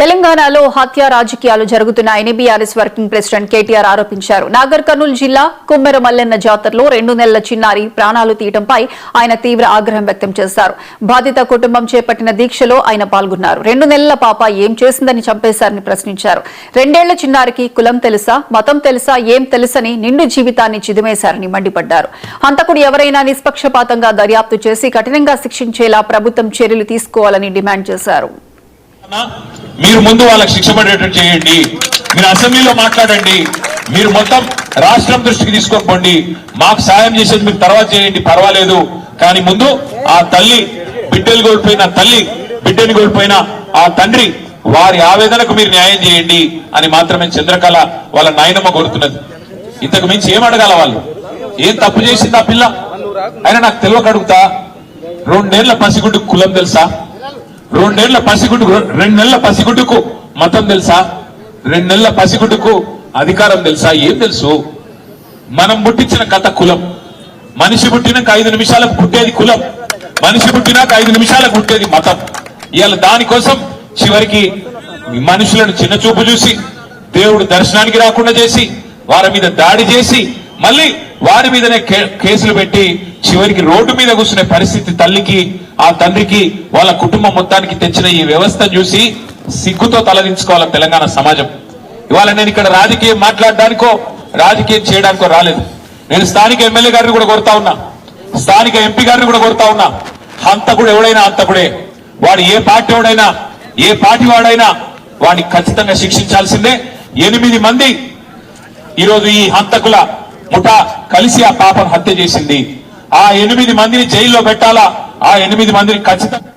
తెలంగాణలో హత్య రాజకీయాలు జరుగుతున్నాయని బీఆర్ఎస్ వర్కింగ్ ప్రెసిడెంట్ కేటీఆర్ ఆరోపించారు. నాగర్ కర్నూలు జిల్లా కుమ్మెర మల్లెన్న జాతరలో 2 నెలల చిన్నారి ప్రాణాలు తీయడంపై ఆయన తీవ్ర ఆగ్రహం వ్యక్తం చేశారు. బాధిత కుటుంబం చేపట్టిన దీక్షలో ఆయన పాల్గొన్నారు. 2 నెలల పాప ఏం చేసిందని చంపేశారని ప్రశ్నించారు. 2 ఏళ్ల చిన్నారికి కులం తెలుసా, మతం తెలుసా, ఏం తెలుసని నిండు జీవితాన్ని చిదిమేశారని మండిపడ్డారు. హంతకుడు ఎవరైనా నిష్పక్షపాతంగా దర్యాప్తు చేసి కఠినంగా శిక్షించేలా ప్రభుత్వం చర్యలు తీసుకోవాలని డిమాండ్ చేశారు. మీరు ముందు వాళ్ళకి శిక్ష పడేటట్టు చేయండి. మీరు అసెంబ్లీలో మాట్లాడండి. మీరు మొత్తం రాష్ట్రం దృష్టికి తీసుకోకండి. మాకు సాయం చేసేది మీరు తర్వాత చేయండి, పర్వాలేదు. కానీ ముందు ఆ తల్లి బిడ్డలు కోల్పోయిన తల్లి, బిడ్డని కోల్పోయిన ఆ తండ్రి, వారి ఆవేదనకు మీరు న్యాయం చేయండి అని మాత్రమే చంద్రకళ వాళ్ళ నాయనమ్మ కోరుతున్నది. ఇంతకు మించి ఏం అడగాల? వాళ్ళు ఏం తప్పు చేసింది ఆ పిల్ల? అయినా నాకు తెలియక అడుగుతా, 2 నెలల పసిగుడ్డుకు కులం తెలుసా? 2 నెలల పసిగుడ్డుకు 2 నెలల పసిగుడ్డుకు మతం తెలుసా? 2 నెలల పసిగుడ్డుకు అధికారం తెలుసా? ఏం తెలుసు? మనం పుట్టించిన కథ కులం. మనిషి పుట్టినాక 5 నిమిషాలకు పుట్టేది కులం. మనిషి పుట్టినాక 5 నిమిషాలకు పుట్టేది మతం. ఇవాళ దానికోసం చివరికి మనుషులను చిన్న చూపు చూసి, దేవుడు దర్శనానికి రాకుండా చేసి, వారి మీద దాడి చేసి, మళ్ళీ వారి మీదనే కేసులు పెట్టి చివరికి రోడ్డు మీద కూర్చునే పరిస్థితి తల్లికి, ఆ తండ్రికి, వాళ్ళ కుటుంబం మొత్తానికి తెచ్చిన ఈ వ్యవస్థ చూసి సిగ్గుతో తలదించుకోవాలి తెలంగాణ సమాజం. ఇవాళ నేను ఇక్కడ రాజకీయం మాట్లాడడానికో రాజకీయం చేయడానికో రాలేదు. నేను స్థానిక ఎమ్మెల్యే గారిని కూడా కోరుతా ఉన్నా, స్థానిక ఎంపీ గారిని కూడా కోరుతా ఉన్నా. హంతకుడు ఎవడైనా హంతకుడే. వాడు ఏ పార్టీ వాడైనా, ఏ పార్టీ వాడైనా వాడిని ఖచ్చితంగా శిక్షించాల్సిందే. 8 మంది ఈరోజు ఈ హంతకుల ముఠా కలిసి ఆ పాపను హత్య చేసింది. ఆ 8 మందిని జైల్లో పెట్టాలా. ఆ 8 మందిని ఖచ్చితంగా